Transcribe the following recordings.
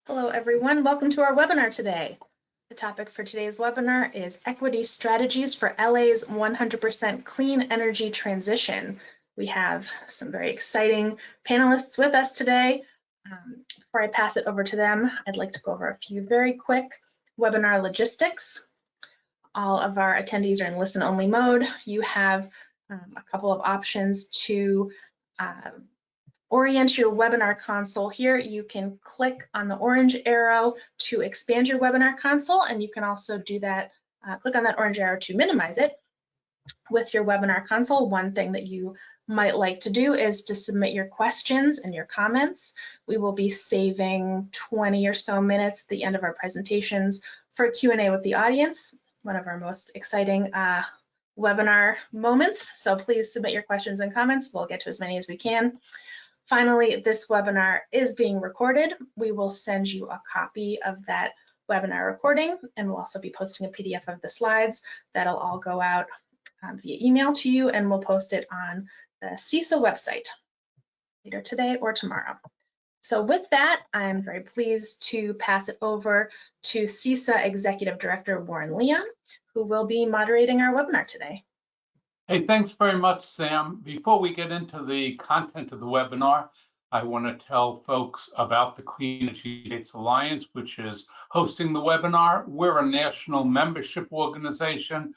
Hello, everyone. Welcome to our webinar today. The topic for today's webinar is Equity Strategies for LA's 100% Clean Energy Transition. We have some very exciting panelists with us today. Before I pass it over to them, I'd like to go over a few very quick webinar logistics. All of our attendees are in listen-only mode. You have a couple of options to orient your webinar console. Here you can click on the orange arrow to expand your webinar console, and you can also do that, click on that orange arrow to minimize it. With your webinar console, one thing that you might like to do is to submit your questions and your comments. We will be saving 20 or so minutes at the end of our presentations for Q&A with the audience, one of our most exciting webinar moments. So please submit your questions and comments. We'll get to as many as we can. Finally, this webinar is being recorded. We will send you a copy of that webinar recording, and we'll also be posting a PDF of the slides. That'll all go out via email to you, and we'll post it on the CESA website later today or tomorrow. So with that, I'm very pleased to pass it over to CESA Executive Director Warren Leon, who will be moderating our webinar today. Hey, thanks very much, Sam. Before we get into the content of the webinar, I want to tell folks about the Clean Energy States Alliance, which is hosting the webinar. We're a national membership organization.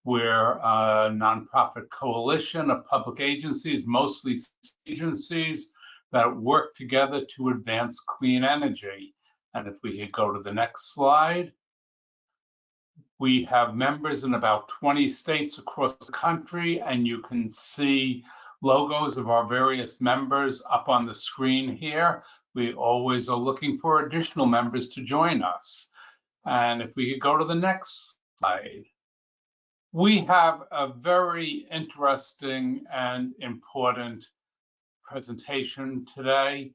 We're a nonprofit coalition of public agencies, mostly agencies that work together to advance clean energy. And if we could go to the next slide. We have members in about 20 states across the country, and you can see logos of our various members up on the screen here. We always are looking for additional members to join us. And if we could go to the next slide. We have a very interesting and important presentation today.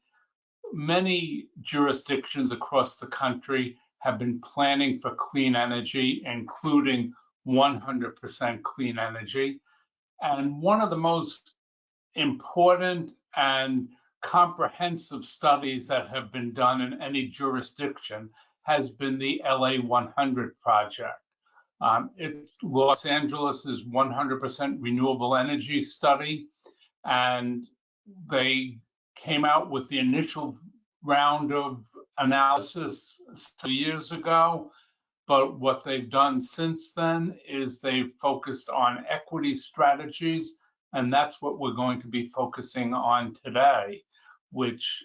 Many jurisdictions across the country have been planning for clean energy, including 100% clean energy. And one of the most important and comprehensive studies that have been done in any jurisdiction has been the LA 100 project. It's Los Angeles's 100% renewable energy study, and they came out with the initial round of analysis 2 years ago, but what they've done since then is they've focused on equity strategies, and that's what we're going to be focusing on today, which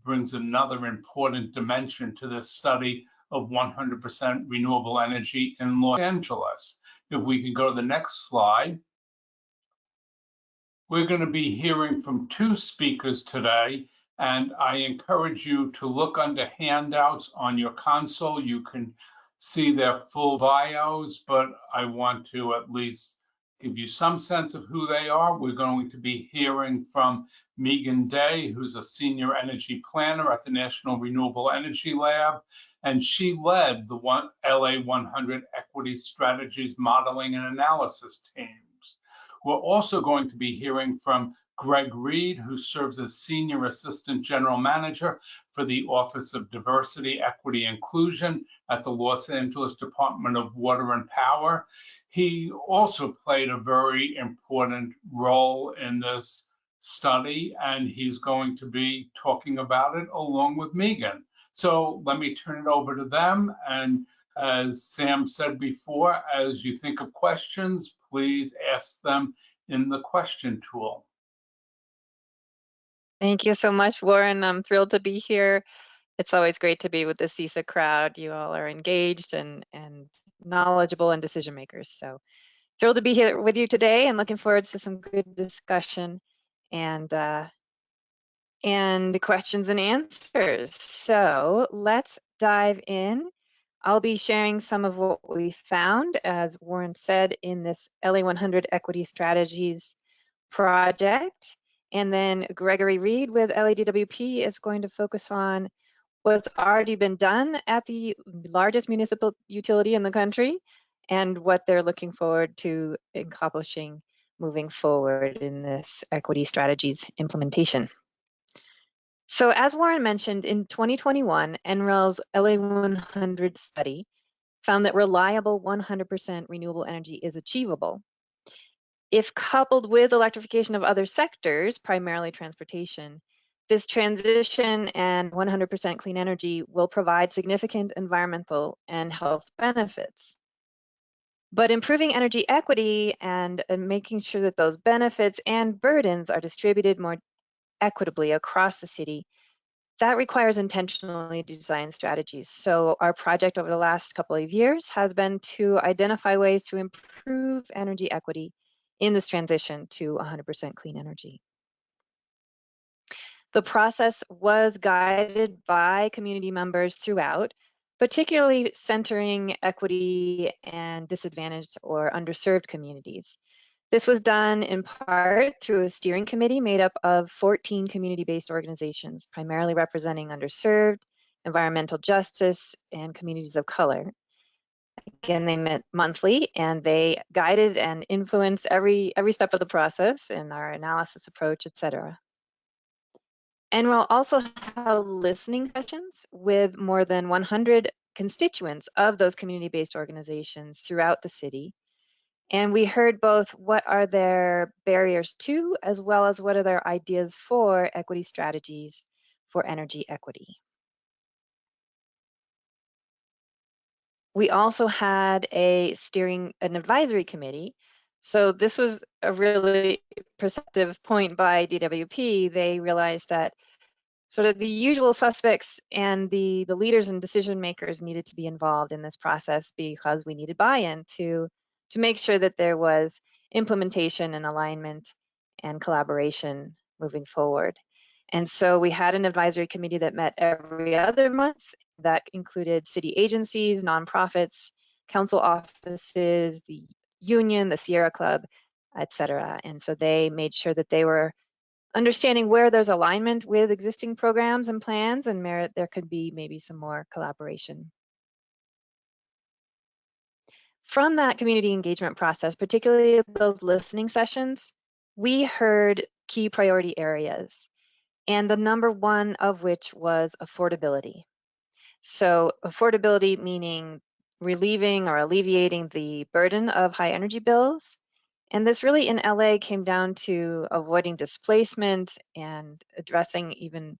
brings another important dimension to this study of 100% renewable energy in Los Angeles. If we can go to the next slide. We're going to be hearing from two speakers today, and I encourage you to look under handouts on your console. You can see their full bios, but I want to at least give you some sense of who they are. We're going to be hearing from Megan Day, who's a senior energy planner at the National Renewable Energy Lab, and she led the LA 100 Equity Strategies Modeling and Analysis team. We're also going to be hearing from Greg Reed, who serves as Senior Assistant General Manager for the Office of Diversity, Equity, Inclusion at the Los Angeles Department of Water and Power. He also played a very important role in this study, and he's going to be talking about it along with Megan. So let me turn it over to them, and as Sam said before, as you think of questions, please ask them in the question tool. Thank you so much, Warren. I'm thrilled to be here. It's always great to be with the CESA crowd. You all are engaged and knowledgeable and decision makers. So thrilled to be here with you today and looking forward to some good discussion and questions and answers. So let's dive in. I'll be sharing some of what we found, as Warren said, in this LA 100 Equity Strategies project. And then Gregory Reed with LADWP is going to focus on what's already been done at the largest municipal utility in the country and what they're looking forward to accomplishing moving forward in this equity strategies implementation. So as Warren mentioned, in 2021, NREL's LA100 study found that reliable 100% renewable energy is achievable. If coupled with electrification of other sectors, primarily transportation, this transition and 100% clean energy will provide significant environmental and health benefits. But improving energy equity and making sure that those benefits and burdens are distributed more equitably across the city, that requires intentionally designed strategies. So our project over the last couple of years has been to identify ways to improve energy equity in this transition to 100% clean energy. The process was guided by community members throughout, particularly centering equity and disadvantaged or underserved communities. This was done in part through a steering committee made up of 14 community-based organizations, primarily representing underserved, environmental justice, and communities of color. Again, they met monthly and they guided and influenced every step of the process in our analysis approach, etc. NREL also held listening sessions with more than 100 constituents of those community-based organizations throughout the city. And we heard both what are their barriers to, as well as what are their ideas for equity strategies for energy equity. We also had an advisory committee. So this was a really perceptive point by DWP. They realized that sort of the usual suspects and the leaders and decision makers needed to be involved in this process because we needed buy-in to make sure that there was implementation and alignment and collaboration moving forward. And so we had an advisory committee that met every other month that included city agencies, nonprofits, council offices, the union, the Sierra Club, etc. And so they made sure that they were understanding where there's alignment with existing programs and plans and merit, there could be maybe some more collaboration. From that community engagement process, particularly those listening sessions, we heard key priority areas, and the number one of which was affordability. So affordability meaning relieving or alleviating the burden of high energy bills. And this really in LA came down to avoiding displacement and addressing even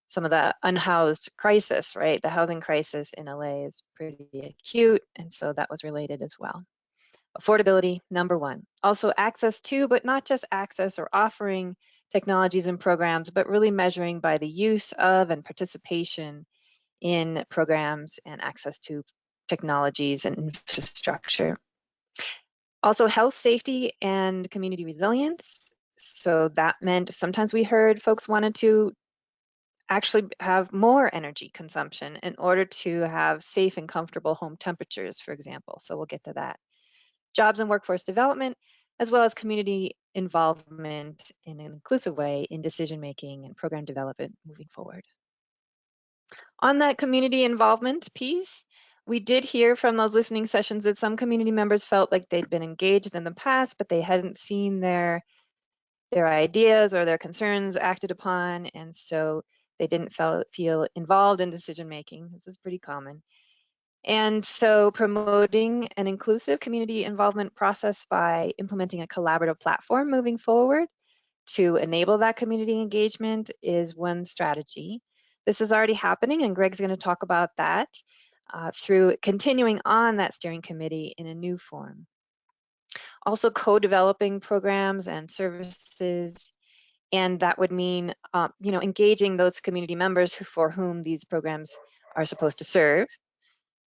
some of the unhoused crisis, right? The housing crisis in LA is pretty acute, and so that was related as well. Affordability, number one. Also access to, but not just access or offering technologies and programs, but really measuring by the use of and participation in programs and access to technologies and infrastructure. Also health, safety, and community resilience. So that meant sometimes we heard folks wanted to actually have more energy consumption in order to have safe and comfortable home temperatures, for example. So we'll get to that. Jobs and workforce development, as well as community involvement in an inclusive way in decision-making and program development moving forward. On that community involvement piece, we did hear from those listening sessions that some community members felt like they'd been engaged in the past, but they hadn't seen their ideas or their concerns acted upon, and so they didn't feel involved in decision making. This is pretty common. And so promoting an inclusive community involvement process by implementing a collaborative platform moving forward to enable that community engagement is one strategy. This is already happening, and Greg's going to talk about that through continuing on that steering committee in a new form. Also co-developing programs and services, and that would mean engaging those community members for whom these programs are supposed to serve.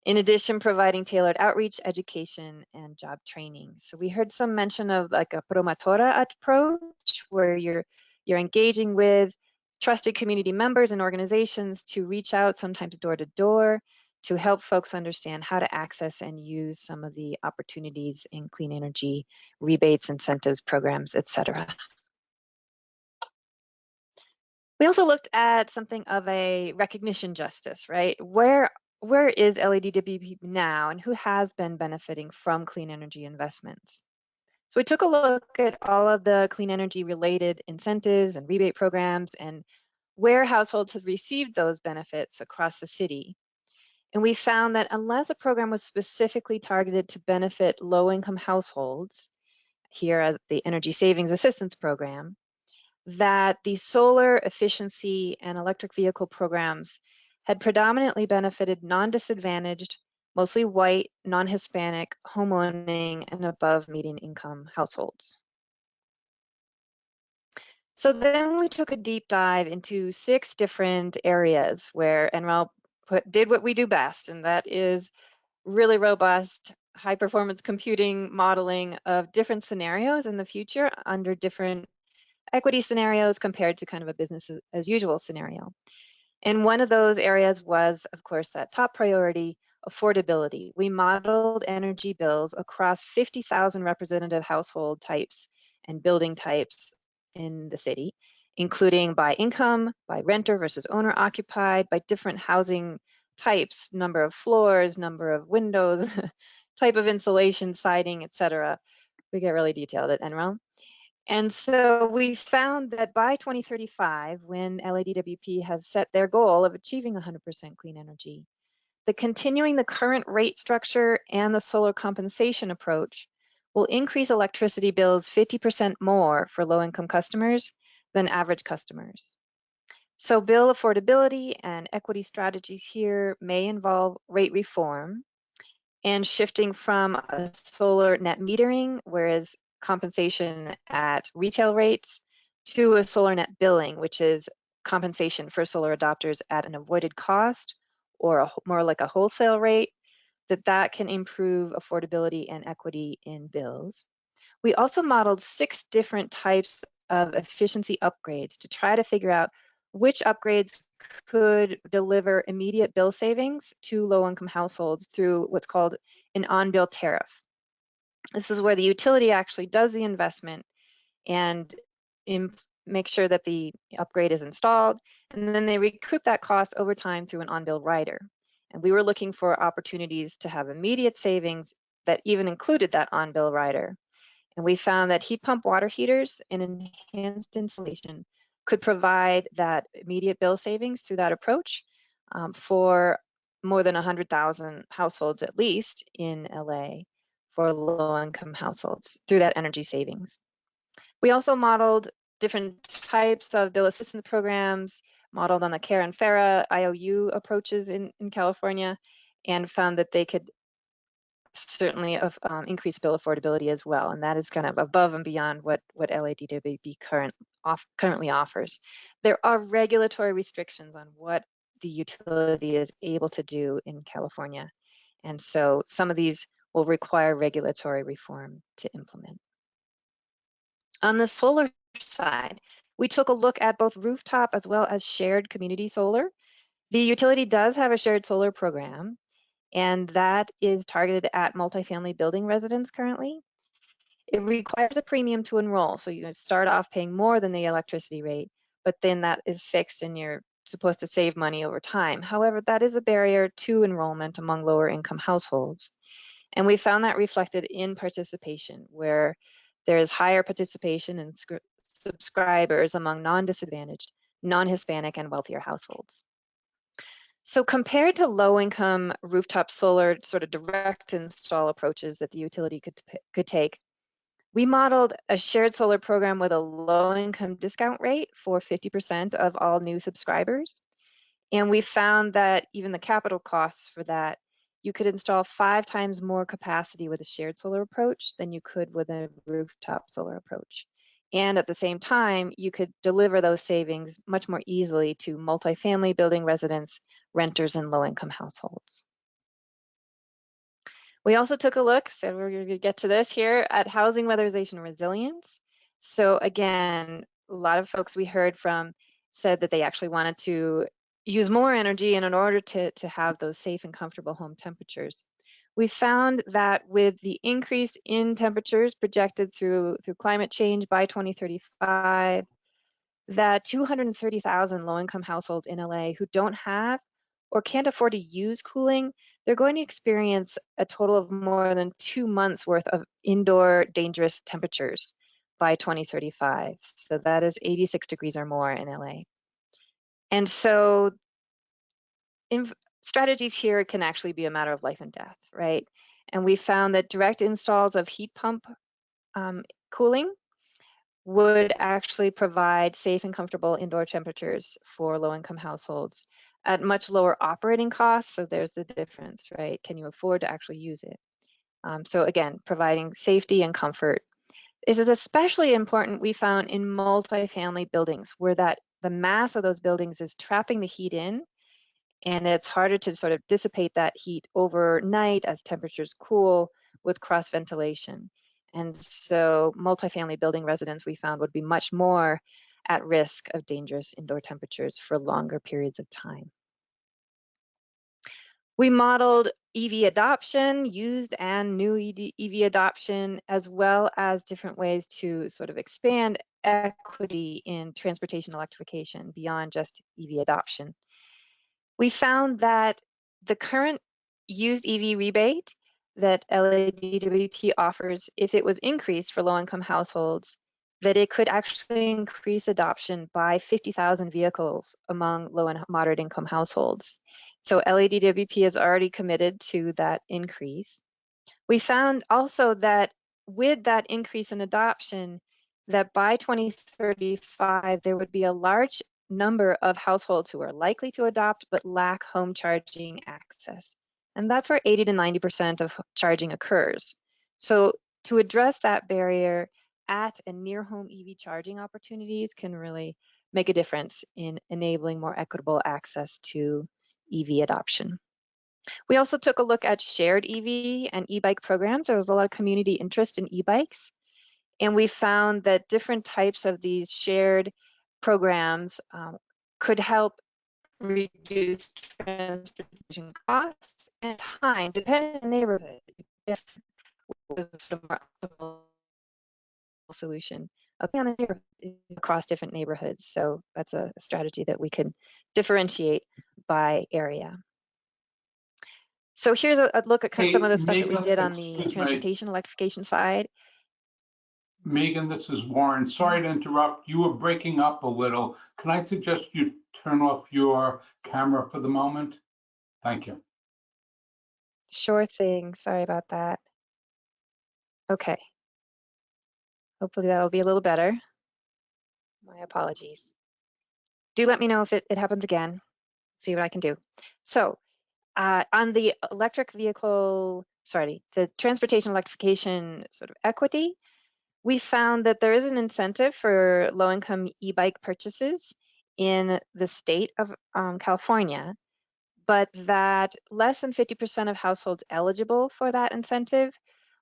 In addition, providing tailored outreach, education, and job training. So we heard some mention of like a promotora approach, where you're engaging with trusted community members and organizations to reach out, sometimes door to door, to help folks understand how to access and use some of the opportunities in clean energy, rebates, incentives, programs, etc. We also looked at something of a recognition justice, right? Where is LADWP now, and who has been benefiting from clean energy investments? So we took a look at all of the clean energy related incentives and rebate programs and where households had received those benefits across the city. And we found that unless a program was specifically targeted to benefit low-income households, here as the Energy Savings Assistance Program, that the solar efficiency and electric vehicle programs had predominantly benefited non-disadvantaged, mostly white, non-Hispanic, homeowning, and above median income households. So then we took a deep dive into 6 different areas where NREL did what we do best, and that is really robust high performance computing modeling of different scenarios in the future under different equity scenarios compared to kind of a business as usual scenario. And one of those areas was, of course, that top priority, affordability. We modeled energy bills across 50,000 representative household types and building types in the city, including by income, by renter versus owner occupied, by different housing types, number of floors, number of windows, type of insulation, siding, etc. We get really detailed at NREL. And so we found that by 2035, when LADWP has set their goal of achieving 100% clean energy, continuing the current rate structure and the solar compensation approach will increase electricity bills 50% more for low-income customers than average customers. So bill affordability and equity strategies here may involve rate reform and shifting from a solar net metering, whereas compensation at retail rates, to a solar net billing, which is compensation for solar adopters at an avoided cost or more like a wholesale rate, that can improve affordability and equity in bills. We also modeled 6 different types of efficiency upgrades to try to figure out which upgrades could deliver immediate bill savings to low-income households through what's called an on-bill tariff. This is where the utility actually does the investment and make sure that the upgrade is installed, and then they recoup that cost over time through an on-bill rider. And we were looking for opportunities to have immediate savings that even included that on-bill rider. And we found that heat pump water heaters and enhanced insulation could provide that immediate bill savings through that approach for more than 100,000 households at least in LA for low-income households through that energy savings. We also modeled different types of bill assistance programs modeled on the CARE and FARA IOU approaches in California, and found that they could certainly increase bill affordability as well. And that is kind of above and beyond what LADWP currently offers. There are regulatory restrictions on what the utility is able to do in California. And so some of these will require regulatory reform to implement. On the solar side, we took a look at both rooftop as well as shared community solar. The utility does have a shared solar program, and that is targeted at multifamily building residents currently. It requires a premium to enroll, so you start off paying more than the electricity rate, but then that is fixed and you're supposed to save money over time. However, that is a barrier to enrollment among lower income households. And we found that reflected in participation, where there is higher participation in subscribers among non-disadvantaged, non-Hispanic, and wealthier households. So compared to low-income rooftop solar sort of direct install approaches that the utility could take, we modeled a shared solar program with a low-income discount rate for 50% of all new subscribers. And we found that even the capital costs for that, you could install 5 times more capacity with a shared solar approach than you could with a rooftop solar approach. And at the same time, you could deliver those savings much more easily to multifamily building residents, renters, and low-income households. We also took a look, so we're going to get to this here, at housing weatherization and resilience. So again, a lot of folks we heard from said that they actually wanted to use more energy in order to have those safe and comfortable home temperatures. We found that with the increase in temperatures projected through climate change by 2035, that 230,000 low-income households in LA who don't have or can't afford to use cooling, they're going to experience a total of more than 2 months worth of indoor dangerous temperatures by 2035. So that is 86 degrees or more in LA. And so strategies here can actually be a matter of life and death, right? And we found that direct installs of heat pump cooling would actually provide safe and comfortable indoor temperatures for low-income households at much lower operating costs. So there's the difference, right? Can you afford to actually use it? So again, providing safety and comfort. This is especially important, we found, in multifamily buildings where the mass of those buildings is trapping the heat in, and it's harder to sort of dissipate that heat overnight as temperatures cool with cross ventilation. And so multifamily building residents, we found, would be much more at risk of dangerous indoor temperatures for longer periods of time. We modeled EV adoption, used and new EV adoption, as well as different ways to sort of expand equity in transportation electrification beyond just EV adoption. We found that the current used EV rebate that LADWP offers, if it was increased for low-income households, that it could actually increase adoption by 50,000 vehicles among low and moderate income households. So LADWP is already committed to that increase. We found also that with that increase in adoption, that by 2035, there would be a large number of households who are likely to adopt but lack home charging access. And that's where 80 to 90% of charging occurs. So to address that barrier, at and near home EV charging opportunities can really make a difference in enabling more equitable access to EV adoption. We also took a look at shared EV and e-bike programs. There was a lot of community interest in e-bikes. And we found that different types of these shared programs could help reduce transportation costs and time, depending on the neighborhood. If it was a more optimal solution across different neighborhoods. So that's a strategy that we can differentiate by area. So here's a look at some of the stuff that we did on the transportation electrification side. Megan, this is Warren. Sorry to interrupt. You were breaking up a little. Can I suggest you turn off your camera for the moment? Thank you. Sure thing. Sorry about that. Okay. Hopefully that'll be a little better. My apologies. Do let me know if it happens again. See what I can do. So on the the transportation electrification sort of equity, we found that there is an incentive for low-income e-bike purchases in the state of California, but that less than 50% of households eligible for that incentive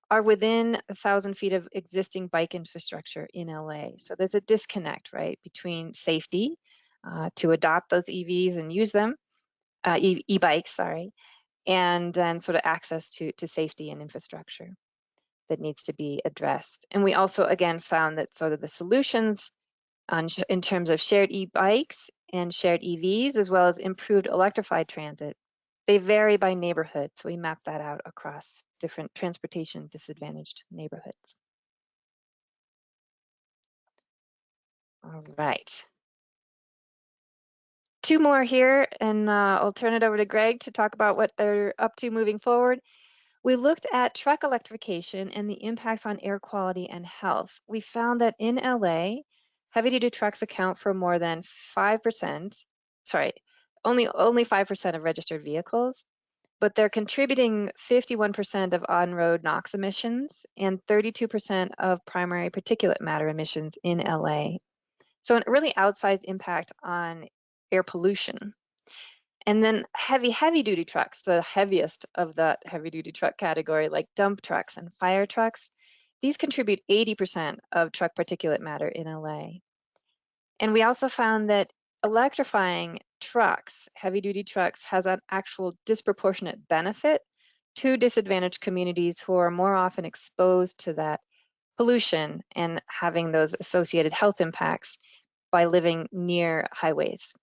are within 1,000 feet of existing bike infrastructure in LA. So there's a disconnect, right, between safety to adopt those EVs and use them, e-bikes, sorry, and then sort of access to safety and infrastructure that needs to be addressed. And we also, again, found that sort of the solutions in terms of shared e-bikes and shared EVs, as well as improved electrified transit, they vary by neighborhood. So we mapped that out across different transportation disadvantaged neighborhoods. All right. Two more here, and I'll turn it over to Greg to talk about what they're up to moving forward. We looked at truck electrification and the impacts on air quality and health. We found that in LA, heavy-duty trucks account for more than 5%, sorry, only 5% of registered vehicles, but they're contributing 51% of on-road NOx emissions and 32% of primary particulate matter emissions in LA. So a really outsized impact on air pollution. And then heavy-duty trucks, the heaviest of that heavy-duty truck category, like dump trucks and fire trucks, these contribute 80% of truck particulate matter in LA. And we also found that electrifying trucks, heavy-duty trucks, has an actual disproportionate benefit to disadvantaged communities who are more often exposed to that pollution and having those associated health impacts by living near highways.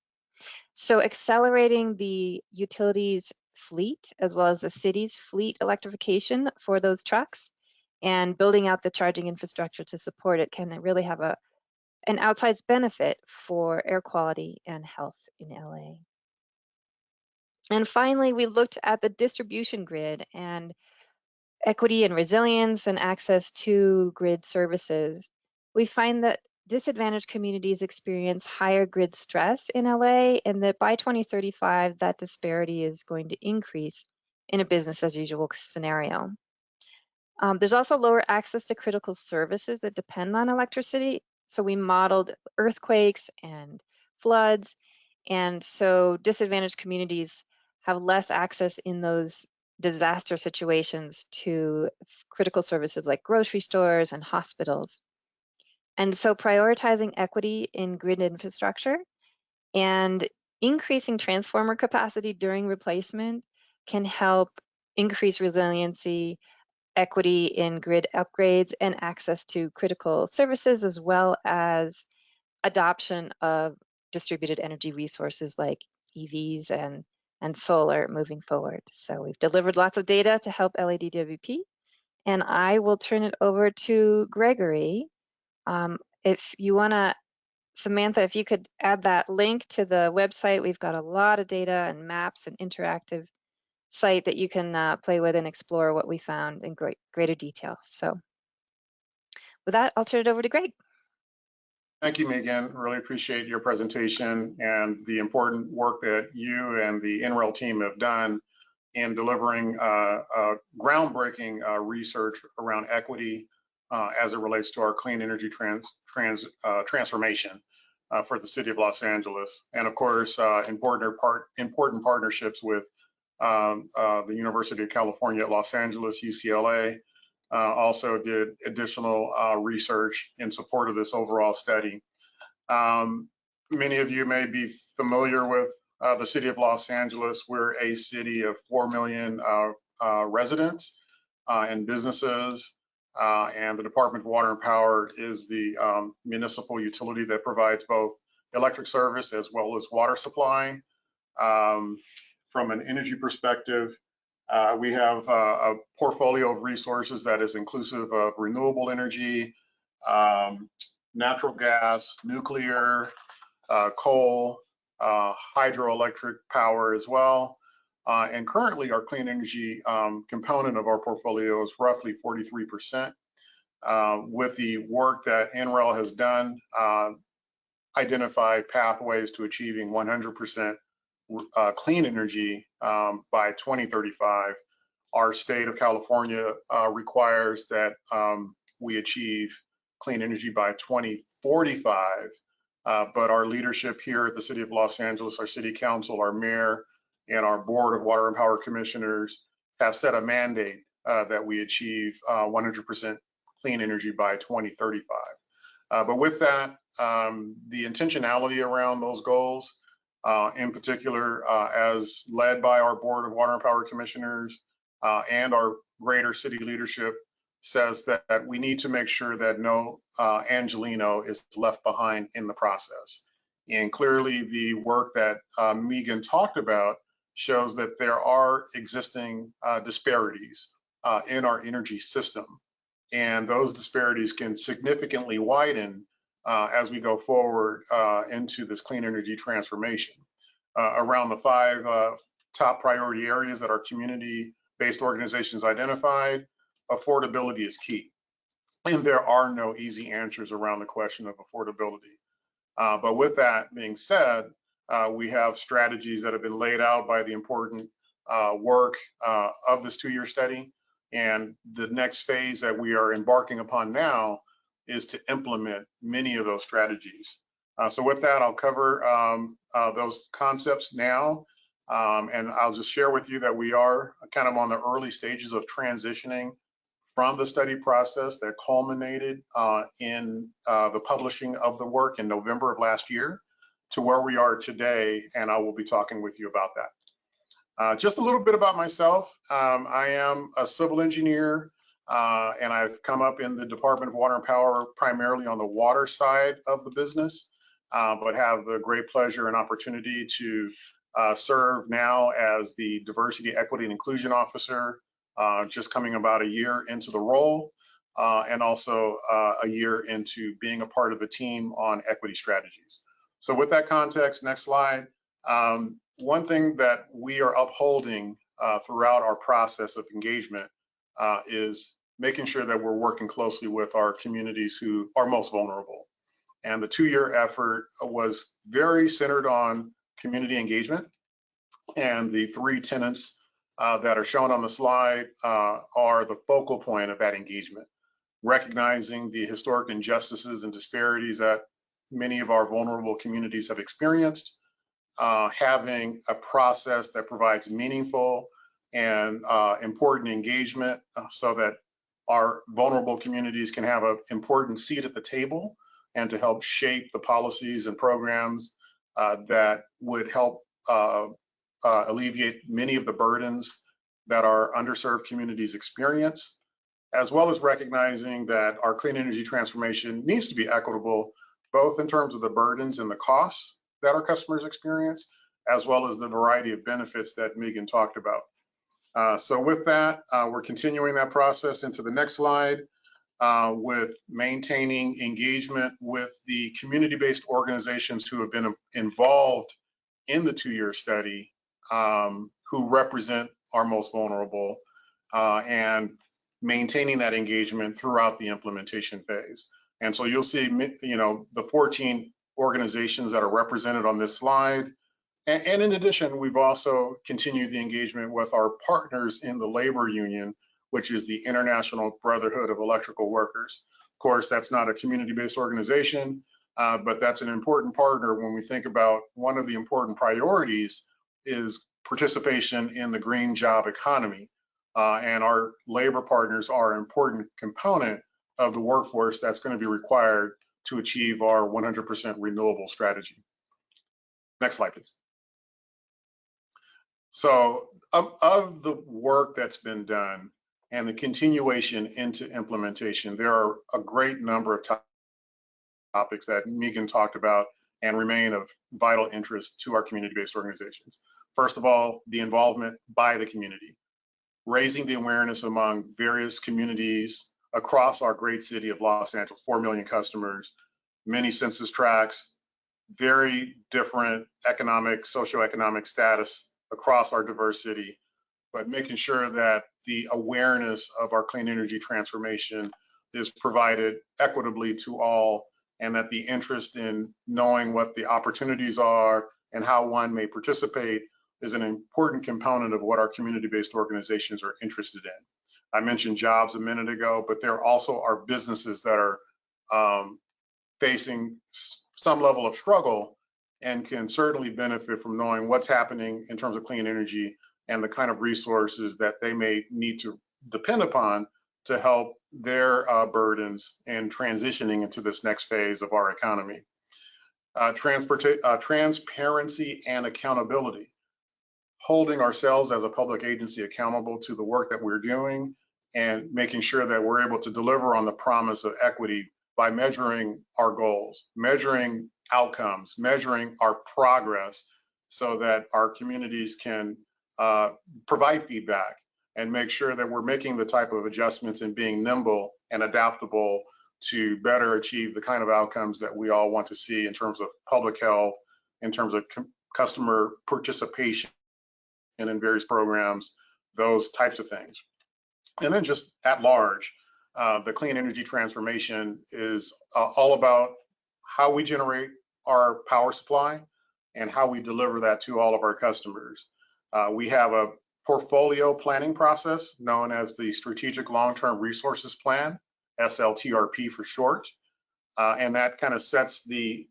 So accelerating the utilities fleet as well as the city's fleet electrification for those trucks and building out the charging infrastructure to support it can really have an outsized benefit for air quality and health in LA. And finally, we looked at the distribution grid and equity and resilience and access to grid services. We find that disadvantaged communities experience higher grid stress in LA, and that by 2035, that disparity is going to increase in a business as usual scenario. There's also lower access to critical services that depend on electricity. So we modeled earthquakes and floods. And so disadvantaged communities have less access in those disaster situations to critical services like grocery stores and hospitals. And so prioritizing equity in grid infrastructure and increasing transformer capacity during replacement can help increase resiliency, equity in grid upgrades, and access to critical services, as well as adoption of distributed energy resources like EVs and solar moving forward. So we've delivered lots of data to help LADWP, and I will turn it over to Gregory. If you want to, Samantha, if you could add that link to the website, we've got a lot of data and maps and interactive site that you can play with and explore what we found in greater detail. So with that, I'll turn it over to Greg. Thank you, Megan. Really appreciate your presentation and the important work that you and the NREL team have done in delivering groundbreaking research around equity as it relates to our clean energy transformation for the city of Los Angeles. And of course, important partnerships with the University of California at Los Angeles, UCLA, also did additional research in support of this overall study. Many of you may be familiar with the city of Los Angeles. We're a city of 4 million residents and businesses, and the Department of Water and Power is the municipal utility that provides both electric service as well as water supply. From an energy perspective, we have a portfolio of resources that is inclusive of renewable energy, natural gas, nuclear, coal, hydroelectric power as well. And currently our clean energy component of our portfolio is roughly 43%. With the work that NREL has done, identify pathways to achieving 100% clean energy by 2035. Our state of California requires that we achieve clean energy by 2045, but our leadership here at the City of Los Angeles, our City Council, our Mayor, and our Board of Water and Power Commissioners have set a mandate that we achieve 100% clean energy by 2035. But with that, the intentionality around those goals, in particular, as led by our Board of Water and Power Commissioners and our greater city leadership, says that we need to make sure that no Angelino is left behind in the process. And clearly the work that Megan talked about shows that there are existing disparities in our energy system. And those disparities can significantly widen as we go forward into this clean energy transformation. Around the 5 top priority areas that our community-based organizations identified, affordability is key. And there are no easy answers around the question of affordability. But with that being said, we have strategies that have been laid out by the important work of this 2-year study. And the next phase that we are embarking upon now is to implement many of those strategies. So with that, I'll cover those concepts now. And I'll just share with you that we are kind of on the early stages of transitioning from the study process that culminated in the publishing of the work in November of last year to where we are today, and I will be talking with you about that. Just a little bit about myself. I am a civil engineer, and I've come up in the Department of Water and Power primarily on the water side of the business, but have the great pleasure and opportunity to serve now as the Diversity, Equity, and Inclusion Officer, just coming about a year into the role. and also a year into being a part of a team on equity strategies. So with that context, next slide. One thing that we are upholding throughout our process of engagement is making sure that we're working closely with our communities who are most vulnerable. And the 2-year effort was very centered on community engagement. And the 3 tenets that are shown on the slide are the focal point of that engagement. Recognizing the historic injustices and disparities that many of our vulnerable communities have experienced, having a process that provides meaningful and important engagement so that our vulnerable communities can have an important seat at the table and to help shape the policies and programs that would help alleviate many of the burdens that our underserved communities experience, as well as recognizing that our clean energy transformation needs to be equitable, both in terms of the burdens and the costs that our customers experience, as well as the variety of benefits that Megan talked about. So with that, we're continuing that process into the next slide with maintaining engagement with the community-based organizations who have been involved in the 2-year study, who represent our most vulnerable, and maintaining that engagement throughout the implementation phase. And so you'll see, the 14 organizations that are represented on this slide. And in addition, we've also continued the engagement with our partners in the labor union, which is the International Brotherhood of Electrical Workers. Of course, that's not a community-based organization, but that's an important partner when we think about one of the important priorities is participation in the green job economy. And our labor partners are an important component of the workforce that's going to be required to achieve our 100% renewable strategy. Next slide, please. So of the work that's been done and the continuation into implementation, there are a great number of topics that Megan talked about and remain of vital interest to our community-based organizations. First of all, the involvement by the community, raising the awareness among various communities across our great city of Los Angeles, 4 million customers, many census tracts, very different economic, socioeconomic status across our diverse city, but making sure that the awareness of our clean energy transformation is provided equitably to all, and that the interest in knowing what the opportunities are and how one may participate is an important component of what our community-based organizations are interested in. I mentioned jobs a minute ago, but there also are businesses that are facing some level of struggle and can certainly benefit from knowing what's happening in terms of clean energy and the kind of resources that they may need to depend upon to help their burdens in transitioning into this next phase of our economy. Transparency and accountability, holding ourselves as a public agency accountable to the work that we're doing and making sure that we're able to deliver on the promise of equity by measuring our goals, measuring outcomes, measuring our progress so that our communities can provide feedback and make sure that we're making the type of adjustments and being nimble and adaptable to better achieve the kind of outcomes that we all want to see in terms of public health, in terms of customer participation and in various programs, those types of things. And then just at large, the clean energy transformation is all about how we generate our power supply and how we deliver that to all of our customers. We have a portfolio planning process known as the Strategic Long-Term Resources Plan, SLTRP for short, and that kind of sets the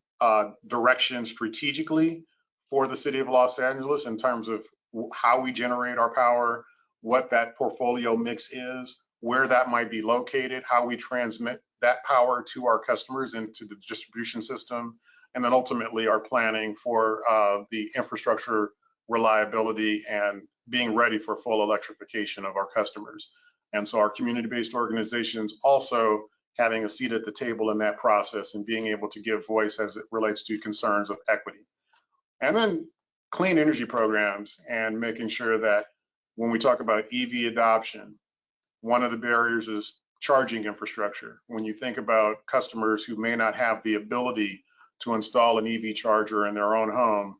direction strategically for the city of Los Angeles in terms of how we generate our power, what that portfolio mix is, where that might be located, how we transmit that power to our customers into the distribution system, and then ultimately our planning for the infrastructure reliability and being ready for full electrification of our customers. And so our community-based organizations also having a seat at the table in that process and being able to give voice as it relates to concerns of equity. And then clean energy programs and making sure that when we talk about EV adoption, one of the barriers is charging infrastructure. When you think about customers who may not have the ability to install an EV charger in their own home,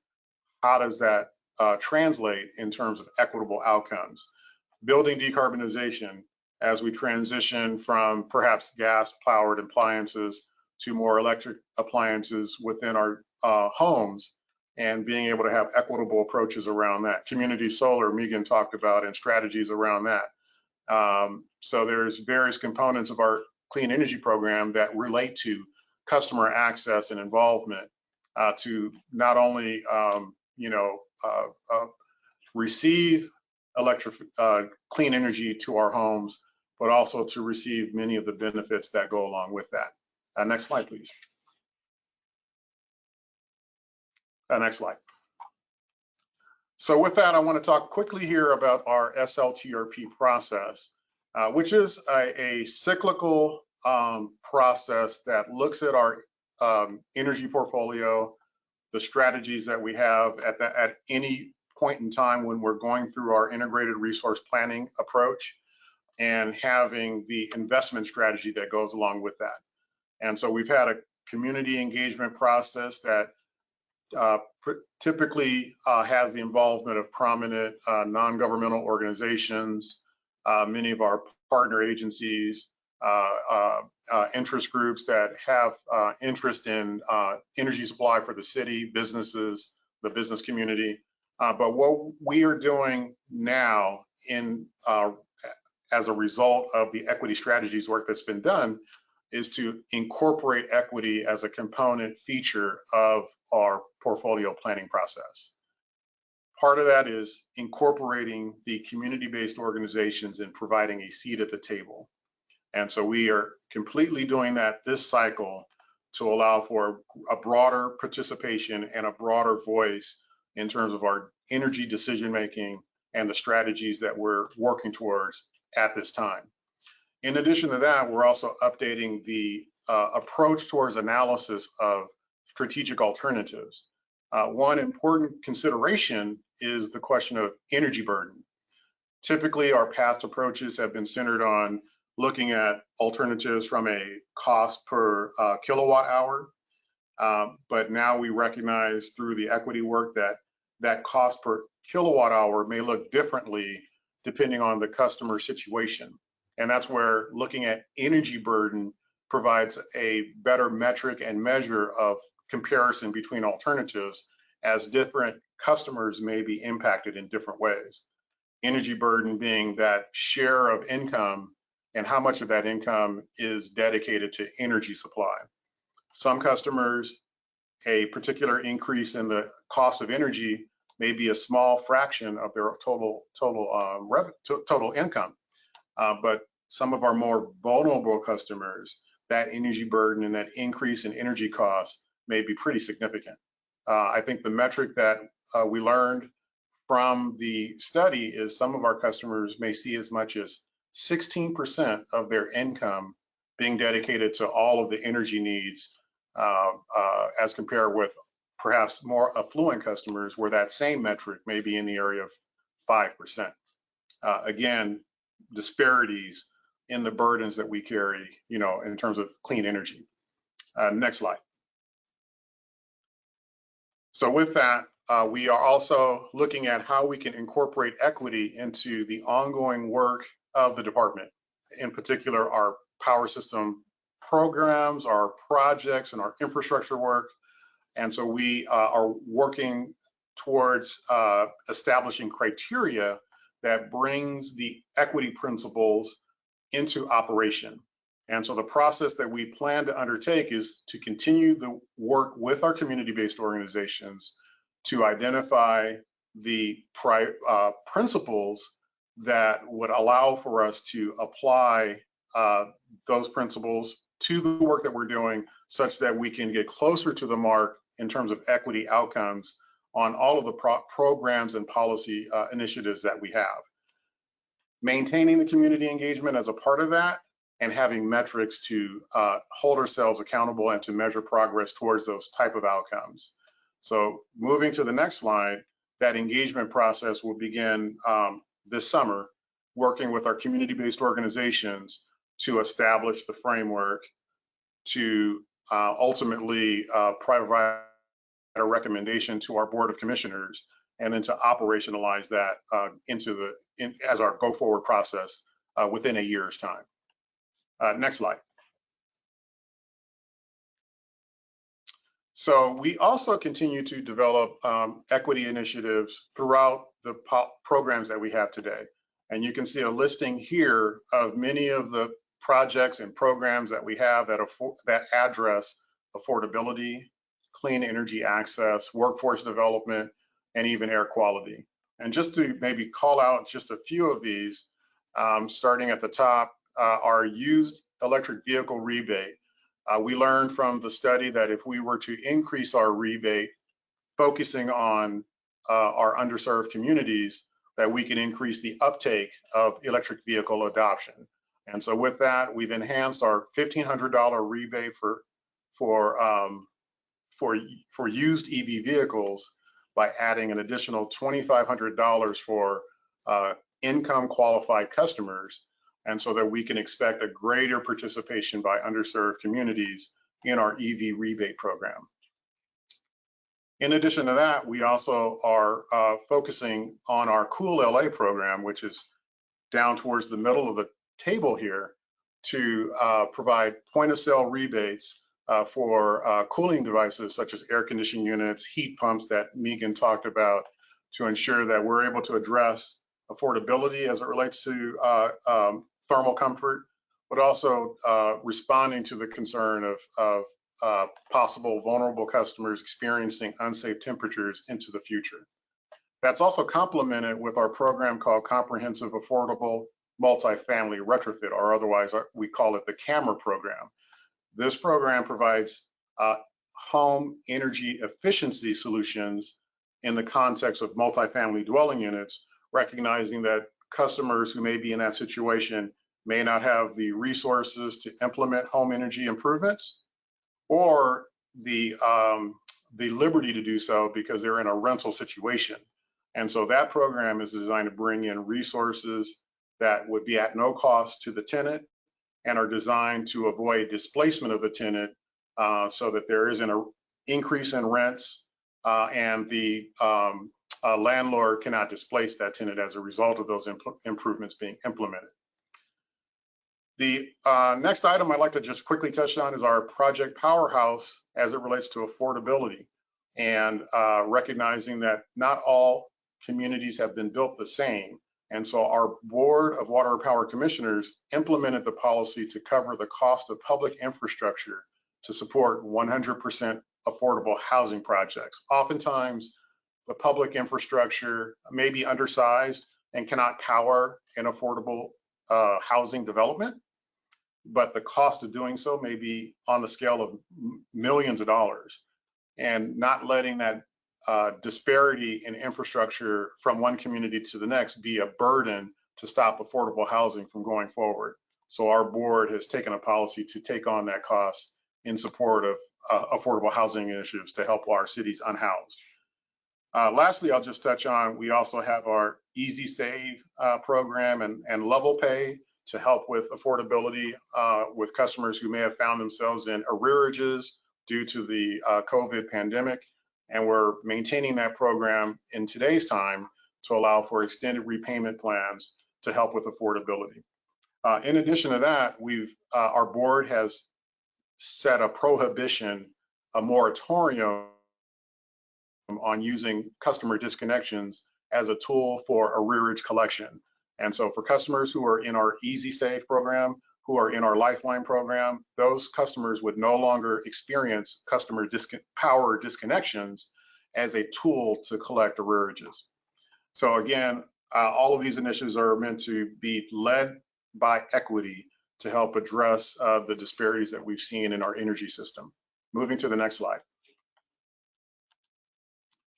how does that translate in terms of equitable outcomes? Building decarbonization as we transition from perhaps gas-powered appliances to more electric appliances within our homes, and being able to have equitable approaches around that. Community solar, Megan talked about, and strategies around that. So there's various components of our clean energy program that relate to customer access and involvement to not only receive clean energy to our homes, but also to receive many of the benefits that go along with that. Next slide, please. Next slide. So with that, I want to talk quickly here about our SLTRP process, which is a cyclical process that looks at our energy portfolio, the strategies that we have at any point in time when we're going through our integrated resource planning approach, and having the investment strategy that goes along with that. And so we've had a community engagement process that typically has the involvement of prominent non-governmental organizations, many of our partner agencies, interest groups that have interest in energy supply for the city, businesses, the business community. But what we are doing now as a result of the equity strategies work that's been done is to incorporate equity as a component feature of our portfolio planning process. Part of that is incorporating the community-based organizations and providing a seat at the table. And so we are completely doing that this cycle to allow for a broader participation and a broader voice in terms of our energy decision-making and the strategies that we're working towards at this time. In addition to that, we're also updating the approach towards analysis of strategic alternatives. One important consideration is the question of energy burden. Typically, our past approaches have been centered on looking at alternatives from a cost per kilowatt hour, but now we recognize through the equity work that that cost per kilowatt hour may look differently depending on the customer situation. And that's where looking at energy burden provides a better metric and measure of comparison between alternatives, as different customers may be impacted in different ways. Energy burden being that share of income and how much of that income is dedicated to energy supply. Some customers, a particular increase in the cost of energy may be a small fraction of their total income. But some of our more vulnerable customers, that energy burden and that increase in energy costs may be pretty significant. I think the metric that we learned from the study is some of our customers may see as much as 16% of their income being dedicated to all of the energy needs as compared with perhaps more affluent customers where that same metric may be in the area of 5%. Again, disparities in the burdens that we carry, in terms of clean energy. Next slide. So with that, we are also looking at how we can incorporate equity into the ongoing work of the department, in particular our power system programs, our projects, and our infrastructure work. And so we are working towards establishing criteria that brings the equity principles into operation. And so the process that we plan to undertake is to continue the work with our community-based organizations to identify the principles that would allow for us to apply those principles to the work that we're doing, such that we can get closer to the mark in terms of equity outcomes on all of the programs and policy initiatives that we have. Maintaining the community engagement as a part of that, and having metrics to hold ourselves accountable and to measure progress towards those type of outcomes. So moving to the next slide, that engagement process will begin this summer, working with our community-based organizations to establish the framework to ultimately provide a recommendation to our Board of Commissioners, and then to operationalize that as our go-forward process within a year's time. Next slide. So we also continue to develop equity initiatives throughout the programs that we have today. And you can see a listing here of many of the projects and programs that we have that address affordability, clean energy access, workforce development, and even air quality. And just to maybe call out just a few of these, starting at the top, our used electric vehicle rebate. We learned from the study that if we were to increase our rebate, focusing on our underserved communities, that we can increase the uptake of electric vehicle adoption. And so with that, we've enhanced our $1,500 rebate for used EV vehicles by adding an additional $2,500 for income qualified customers, and so that we can expect a greater participation by underserved communities in our EV rebate program. In addition to that, we also are focusing on our Cool LA program, which is down towards the middle of the table here, to provide point of sale rebates for cooling devices such as air conditioning units, heat pumps that Megan talked about, to ensure that we're able to address affordability as it relates to thermal comfort, but also responding to the concern of possible vulnerable customers experiencing unsafe temperatures into the future. That's also complemented with our program called Comprehensive Affordable Multifamily Retrofit, or otherwise we call it the CAMR program. This program provides home energy efficiency solutions in the context of multifamily dwelling units, recognizing that customers who may be in that situation may not have the resources to implement home energy improvements, or the liberty to do so because they're in a rental situation. And so that program is designed to bring in resources that would be at no cost to the tenant and are designed to avoid displacement of the tenant, so that there isn't an increase in rents and the landlord cannot displace that tenant as a result of those improvements being implemented. The next item I'd like to just quickly touch on is our project powerhouse as it relates to affordability, and recognizing that not all communities have been built the same. And so our Board of Water and Power Commissioners implemented the policy to cover the cost of public infrastructure to support 100% affordable housing projects. Oftentimes, the public infrastructure may be undersized and cannot power an affordable housing development, but the cost of doing so may be on the scale of millions of dollars, and not letting that disparity in infrastructure from one community to the next be a burden to stop affordable housing from going forward. So our board has taken a policy to take on that cost in support of affordable housing initiatives to help our cities unhoused. Lastly, I'll just touch on, we also have our Easy Save program and Level Pay to help with affordability with customers who may have found themselves in arrearages due to the COVID pandemic. And we're maintaining that program in today's time to allow for extended repayment plans to help with affordability. In addition to that, our board has set a prohibition, a moratorium on using customer disconnections as a tool for arrearage collection. And so for customers who are in our Easy Save program, who are in our Lifeline program, those customers would no longer experience customer power disconnections as a tool to collect arrearages. So again, all of these initiatives are meant to be led by equity to help address the disparities that we've seen in our energy system. Moving to the next slide.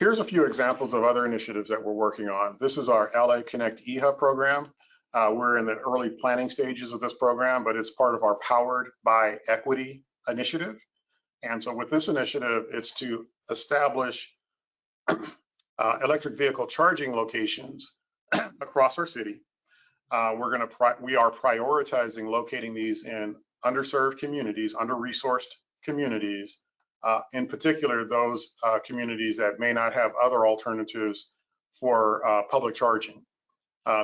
Here's a few examples of other initiatives that we're working on. This is our LA Connect eHub program. We're in the early planning stages of this program, but it's part of our Powered by Equity initiative. And so with this initiative, it's to establish electric vehicle charging locations across our city we are prioritizing locating these in underserved communities, under-resourced communities, in particular those communities that may not have other alternatives for public charging.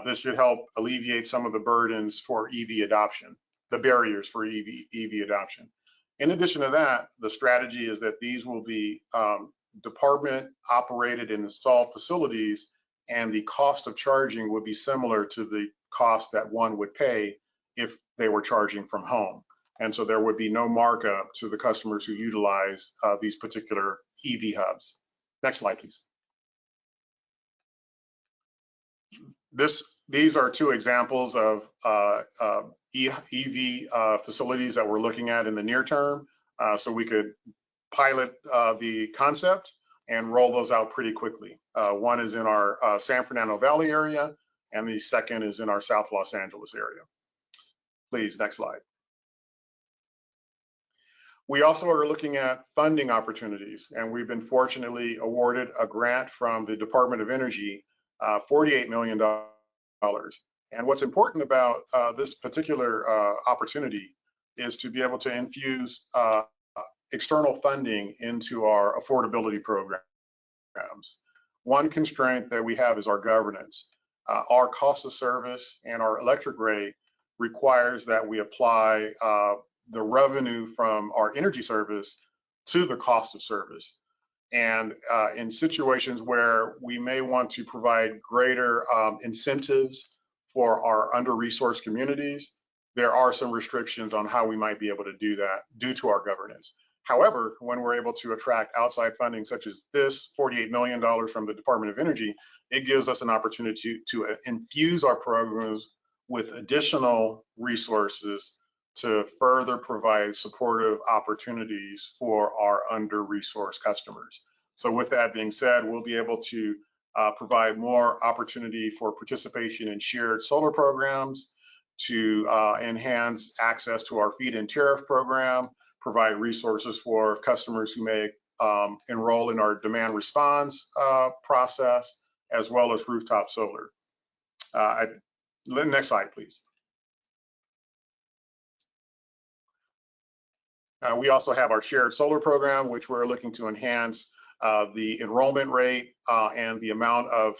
This should help alleviate some of the burdens for EV adoption, the barriers for EV adoption. In addition to that, the strategy is that these will be department operated and installed facilities, and the cost of charging would be similar to the cost that one would pay if they were charging from home. And so there would be no markup to the customers who utilize these particular EV hubs. Next slide, please. These are two examples of EV facilities that we're looking at in the near term. So we could pilot the concept and roll those out pretty quickly. One is in our San Fernando Valley area, and the second is in our South Los Angeles area. Please, next slide. We also are looking at funding opportunities, and we've been fortunately awarded a grant from the Department of Energy, $48 million. And what's important about this particular opportunity is to be able to infuse external funding into our affordability programs. One constraint that we have is our governance. Our cost of service and our electric rate requires that we apply the revenue from our energy service to the cost of service. And in situations where we may want to provide greater incentives for our under-resourced communities, there are some restrictions on how we might be able to do that due to our governance. However, when we're able to attract outside funding such as this $48 million from the Department of Energy, it gives us an opportunity to infuse our programs with additional resources to further provide supportive opportunities for our under-resourced customers. So with that being said, we'll be able to provide more opportunity for participation in shared solar programs, to enhance access to our feed-in tariff program, provide resources for customers who may enroll in our demand response process, as well as rooftop solar. Next slide, please. We also have our shared solar program, which we're looking to enhance the enrollment rate and the amount of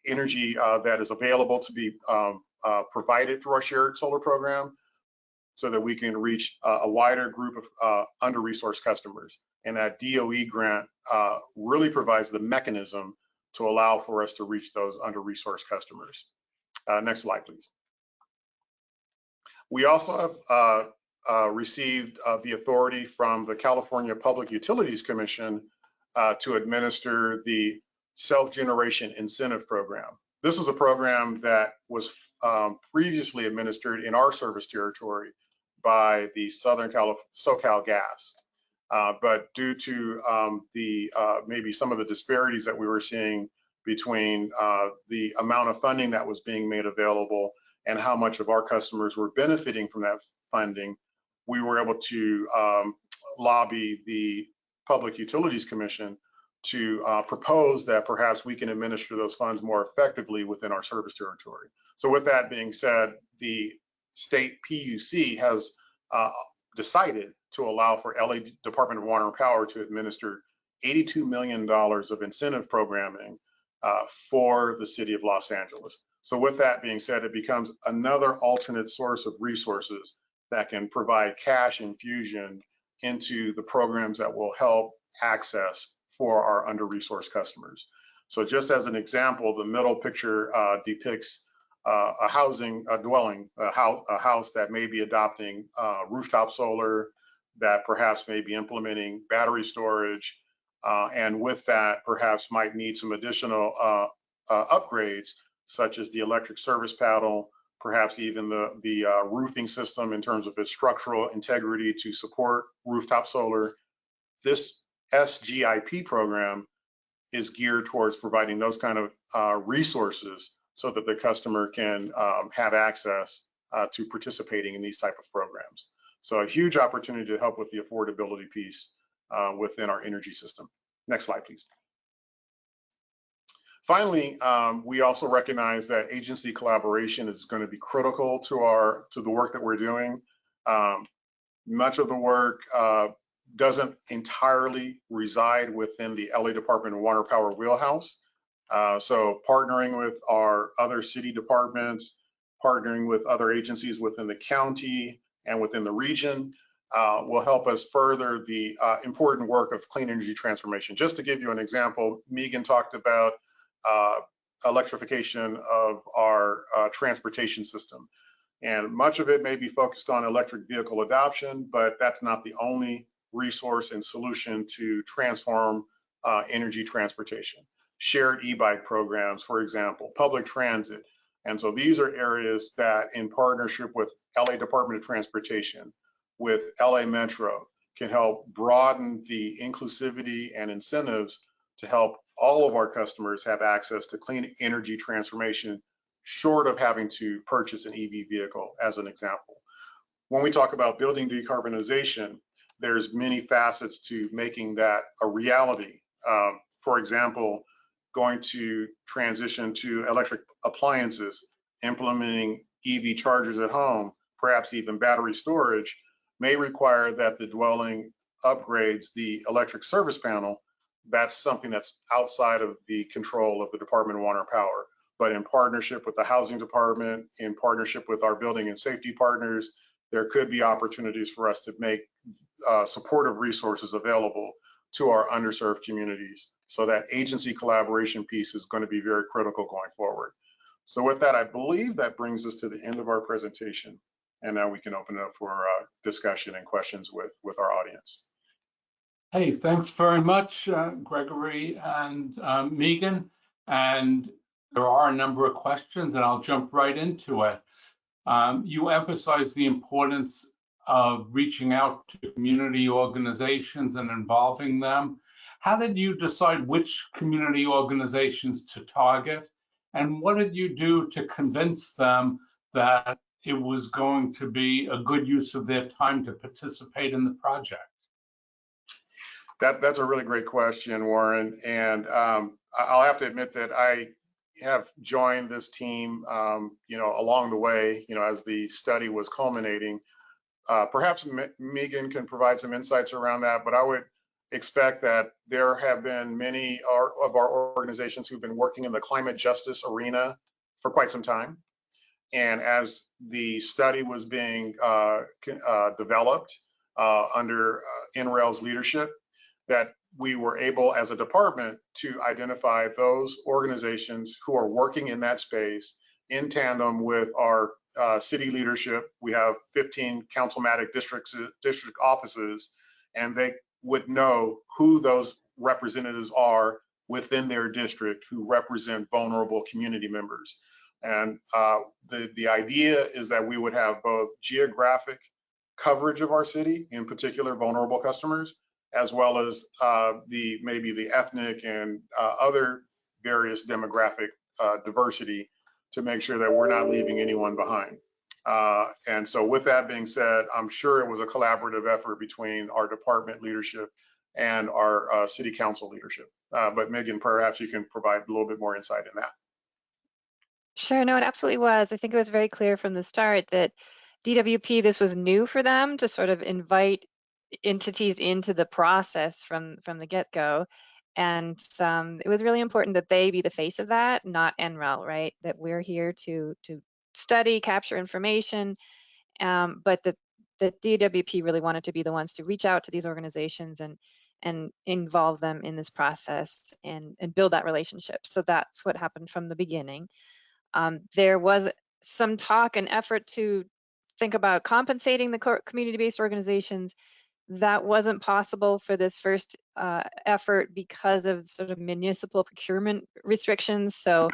energy that is available to be provided through our shared solar program, so that we can reach a wider group of under-resourced customers. And that DOE grant really provides the mechanism to allow for us to reach those under-resourced customers. Next slide, please. We also have received the authority from the California Public Utilities Commission to administer the Self-Generation Incentive Program. This is a program that was previously administered in our service territory by the Southern SoCal Gas. But due to maybe some of the disparities that we were seeing between the amount of funding that was being made available and how much of our customers were benefiting from that funding, we were able to lobby the Public Utilities Commission to propose that perhaps we can administer those funds more effectively within our service territory. So with that being said, the state PUC has decided to allow for LA Department of Water and Power to administer $82 million of incentive programming for the city of Los Angeles. So with that being said, it becomes another alternate source of resources that can provide cash infusion into the programs that will help access for our under-resourced customers. So just as an example, the middle picture depicts a dwelling, a house that may be adopting rooftop solar, that perhaps may be implementing battery storage, and with that perhaps might need some additional upgrades, such as the electric service panel, perhaps even the roofing system in terms of its structural integrity to support rooftop solar. This SGIP program is geared towards providing those kind of resources so that the customer can have access to participating in these type of programs. So a huge opportunity to help with the affordability piece within our energy system. Next slide, please. Finally, we also recognize that agency collaboration is going to be critical to the work that we're doing. Much of the work doesn't entirely reside within the LA Department of Water Power wheelhouse. So partnering with our other city departments, partnering with other agencies within the county and within the region will help us further the important work of clean energy transformation. Just to give you an example, Megan talked about electrification of our transportation system. And much of it may be focused on electric vehicle adoption, but that's not the only resource and solution to transform energy transportation. Shared e-bike programs, for example, public transit. And so these are areas that, in partnership with LA Department of Transportation, with LA Metro, can help broaden the inclusivity and incentives to help all of our customers have access to clean energy transformation, short of having to purchase an EV vehicle, as an example. When we talk about building decarbonization, there's many facets to making that a reality. For example, going to transition to electric appliances, implementing EV chargers at home, perhaps even battery storage, may require that the dwelling upgrades the electric service panel. That's something that's outside of the control of the Department of Water and Power. But in partnership with the housing department, in partnership with our building and safety partners, there could be opportunities for us to make supportive resources available to our underserved communities. So that agency collaboration piece is going to be very critical going forward. So with that, I believe that brings us to the end of our presentation. And now we can open it up for discussion and questions with our audience. Hey, thanks very much, Gregory and Megan. And there are a number of questions, and I'll jump right into it. You emphasize the importance of reaching out to community organizations and involving them. How did you decide which community organizations to target? And what did you do to convince them that it was going to be a good use of their time to participate in the project? That's a really great question, Warren. And I'll have to admit that I have joined this team, along the way, as the study was culminating. Perhaps Megan can provide some insights around that, but I would expect that there have been many of our organizations who've been working in the climate justice arena for quite some time. And as the study was being developed under NREL's leadership, that we were able as a department to identify those organizations who are working in that space in tandem with our city leadership. We have 15 councilmatic district offices, and they would know who those representatives are within their district who represent vulnerable community members. And the idea is that we would have both geographic coverage of our city, in particular vulnerable customers, as well as maybe the ethnic and other various demographic diversity, to make sure that we're not leaving anyone behind. And so with that being said, I'm sure it was a collaborative effort between our department leadership and our city council leadership. But Megan, perhaps you can provide a little bit more insight in that. Sure, no, it absolutely was. I think it was very clear from the start that DWP, this was new for them to sort of invite entities into the process from the get-go. And it was really important that they be the face of that, not NREL, right? That we're here to study, capture information, but that DWP really wanted to be the ones to reach out to these organizations and involve them in this process and build that relationship. So that's what happened from the beginning. There was some talk and effort to think about compensating the community-based organizations. That wasn't possible for this first effort because of sort of municipal procurement restrictions. So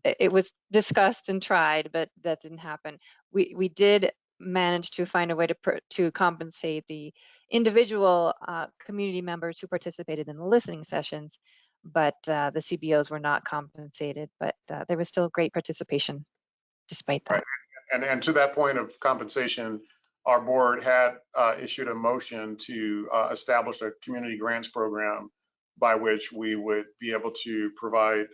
it was discussed and tried, but that didn't happen. We did manage to find a way to compensate the individual community members who participated in the listening sessions, but the CBOs were not compensated, but there was still great participation despite that. Right. And to that point of compensation, our board had issued a motion to establish a community grants program by which we would be able to provide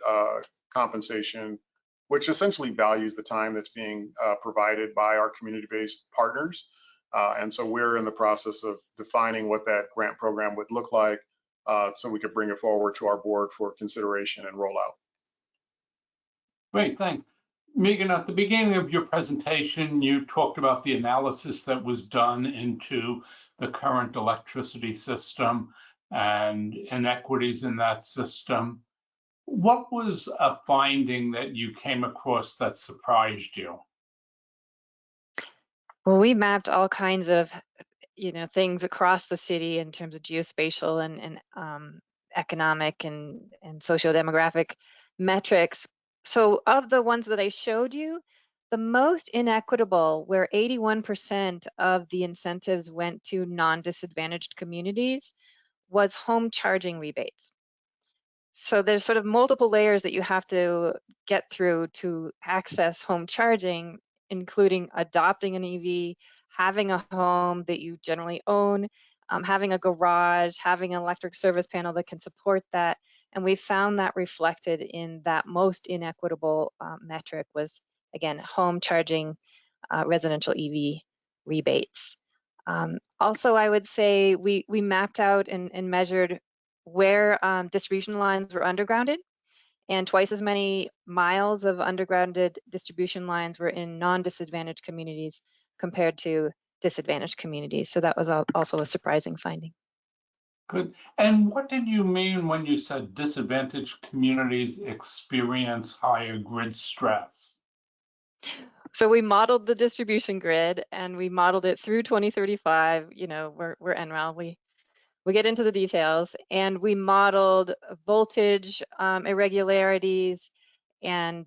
compensation, which essentially values the time that's being provided by our community-based partners. And so we're in the process of defining what that grant program would look like so we could bring it forward to our board for consideration and rollout. Great, thanks. Megan, at the beginning of your presentation, you talked about the analysis that was done into the current electricity system and inequities in that system. What was a finding that you came across that surprised you? Well, we mapped all kinds of, things across the city in terms of geospatial and economic and socio-demographic metrics. So of the ones that I showed you, the most inequitable, where 81% of the incentives went to non-disadvantaged communities, was home charging rebates. So there's sort of multiple layers that you have to get through to access home charging, including adopting an EV, having a home that you generally own, having a garage, having an electric service panel that can support that. And we found that reflected in that most inequitable metric was, again, home charging residential EV rebates. Also, I would say we mapped out and measured where distribution lines were undergrounded, and twice as many miles of undergrounded distribution lines were in non-disadvantaged communities compared to disadvantaged communities. So that was also a surprising finding. Good. And what did you mean when you said disadvantaged communities experience higher grid stress? So we modeled the distribution grid and we modeled it through 2035. We're NREL. We get into the details, and we modeled voltage irregularities and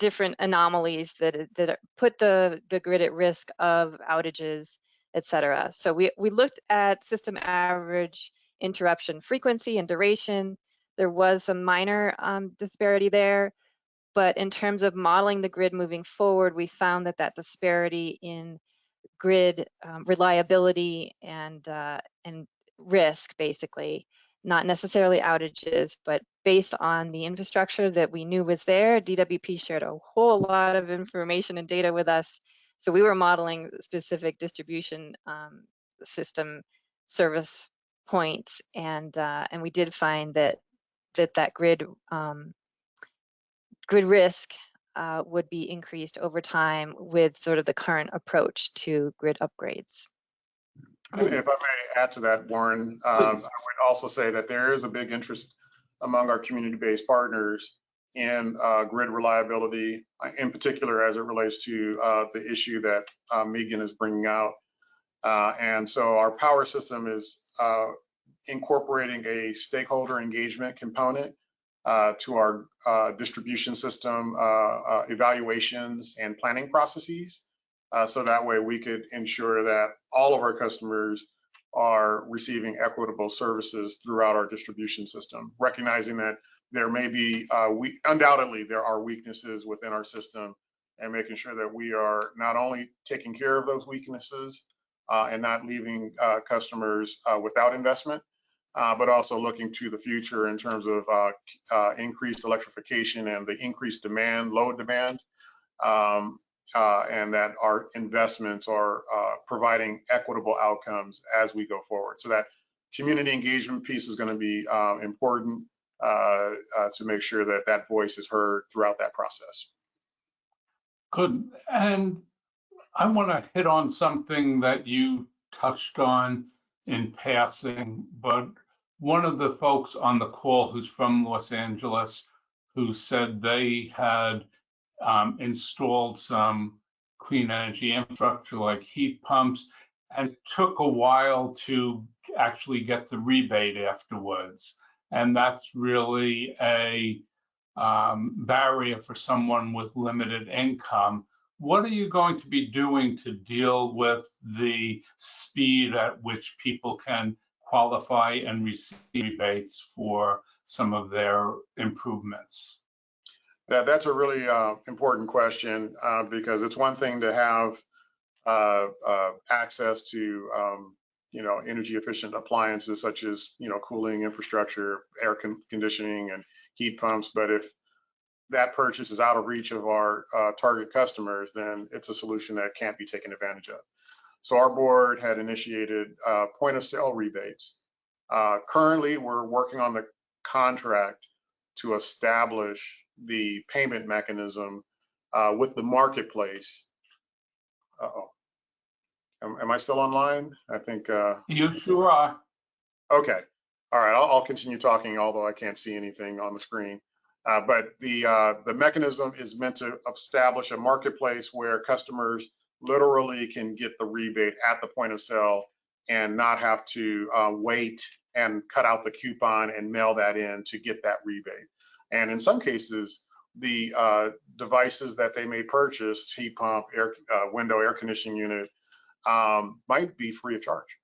different anomalies that put the grid at risk of outages, et cetera. So we looked at system average interruption frequency and duration. There was some minor disparity there, but in terms of modeling the grid moving forward, we found that disparity in grid reliability and risk, basically, not necessarily outages, but based on the infrastructure that we knew was there. DWP shared a whole lot of information and data with us. So we were modeling specific distribution system service points, and we did find that grid risk would be increased over time with sort of the current approach to grid upgrades. If I may add to that, Warren, I would also say that there is a big interest among our community-based partners in grid reliability, in particular as it relates to the issue that Megan is bringing out. And so our power system is incorporating a stakeholder engagement component to our distribution system evaluations and planning processes. So that way we could ensure that all of our customers are receiving equitable services throughout our distribution system, recognizing that there may be, undoubtedly there are weaknesses within our system, and making sure that we are not only taking care of those weaknesses and not leaving customers without investment, but also looking to the future in terms of increased electrification and the increased demand, load demand, and that our investments are providing equitable outcomes as we go forward. So that community engagement piece is going to be important to make sure that that voice is heard throughout that process. Good. And I want to hit on something that you touched on in passing, but one of the folks on the call who's from Los Angeles, who said they had installed some clean energy infrastructure like heat pumps, and it took a while to actually get the rebate afterwards. And that's really a barrier for someone with limited income. What are you going to be doing to deal with the speed at which people can qualify and receive rebates for some of their improvements? That's a really important question because it's one thing to have access to energy efficient appliances such as cooling infrastructure, air conditioning, and heat pumps. But if that purchase is out of reach of our target customers, then it's a solution that can't be taken advantage of. So our board had initiated point of sale rebates. Currently, we're working on the contract to establish the payment mechanism with the marketplace. Uh-oh. Am I still online? I think. You sure are. Okay. All right. I'll continue talking, although I can't see anything on the screen. But the mechanism is meant to establish a marketplace where customers literally can get the rebate at the point of sale and not have to wait and cut out the coupon and mail that in to get that rebate. And in some cases, the devices that they may purchase, heat pump, window air conditioning unit, might be free of charge.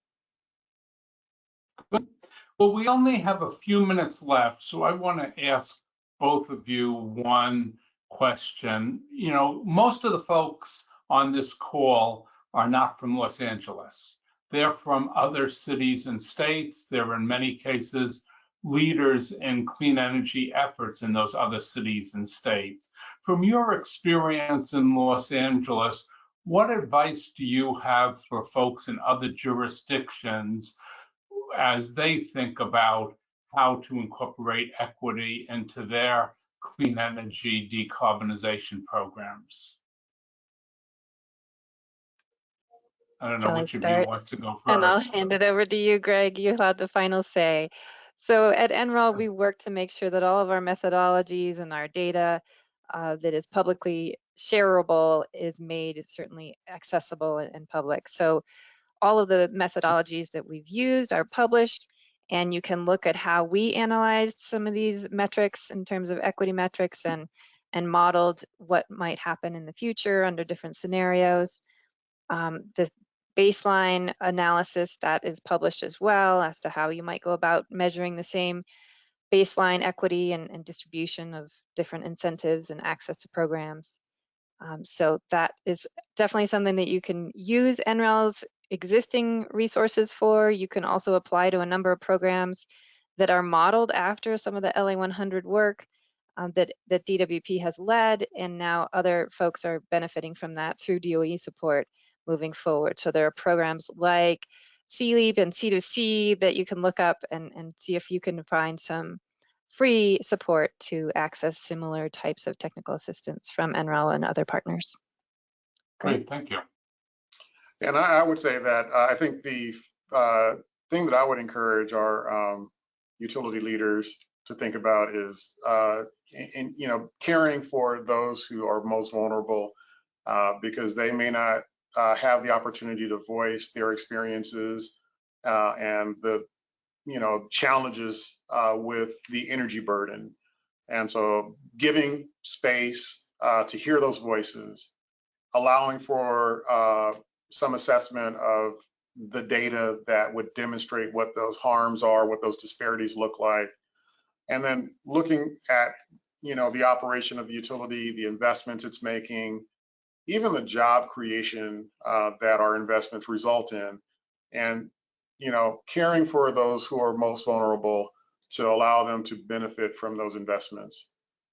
Well, we only have a few minutes left, so I want to ask both of you one question. You know, most of the folks on this call are not from Los Angeles. They're from other cities and states. They're in many cases leaders in clean energy efforts in those other cities and states. From your experience in Los Angeles, what advice do you have for folks in other jurisdictions as they think about how to incorporate equity into their clean energy decarbonization programs? I don't know which of you want to go first. And I'll hand it over to you, Greg. You had the final say. So at NREL, we work to make sure that all of our methodologies and our data that is publicly shareable is made certainly accessible and public. So all of the methodologies that we've used are published, and you can look at how we analyzed some of these metrics in terms of equity metrics and modeled what might happen in the future under different scenarios. The baseline analysis that is published as well as to how you might go about measuring the same baseline equity and distribution of different incentives and access to programs. So that is definitely something that you can use NREL's existing resources for. You can also apply to a number of programs that are modeled after some of the LA 100 work that DWP has led, and now other folks are benefiting from that through DOE support moving forward. So there are programs like CLEAP and C2C that you can look up and see if you can find some free support to access similar types of technical assistance from NREL and other partners. Great, thank you. And I would say that I think the thing that I would encourage our utility leaders to think about is, caring for those who are most vulnerable, because they may not have the opportunity to voice their experiences and the challenges with the energy burden. And so giving space to hear those voices, allowing for some assessment of the data that would demonstrate what those harms are, what those disparities look like, and then looking at the operation of the utility, the investments it's making, even the job creation that our investments result in, and caring for those who are most vulnerable to allow them to benefit from those investments,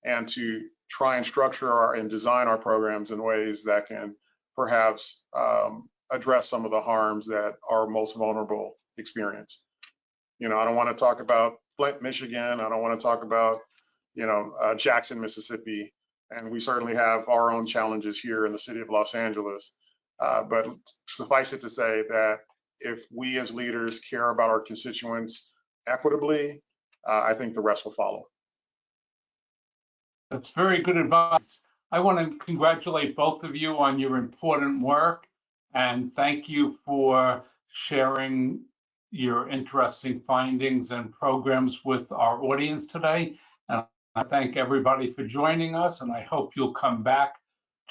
and to try and structure and design our programs in ways that can perhaps address some of the harms that our most vulnerable experience. I don't want to talk about Flint, Michigan. I don't want to talk about, Jackson, Mississippi. And we certainly have our own challenges here in the city of Los Angeles. But suffice it to say that if we as leaders care about our constituents equitably, I think the rest will follow. That's very good advice. I want to congratulate both of you on your important work, and thank you for sharing your interesting findings and programs with our audience today. And I thank everybody for joining us, and I hope you'll come back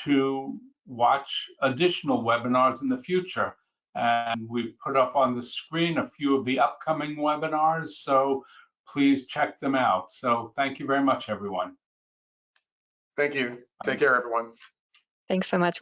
to watch additional webinars in the future. And we've put up on the screen a few of the upcoming webinars, so please check them out. So thank you very much, everyone. Thank you. Take care, everyone. Thanks so much.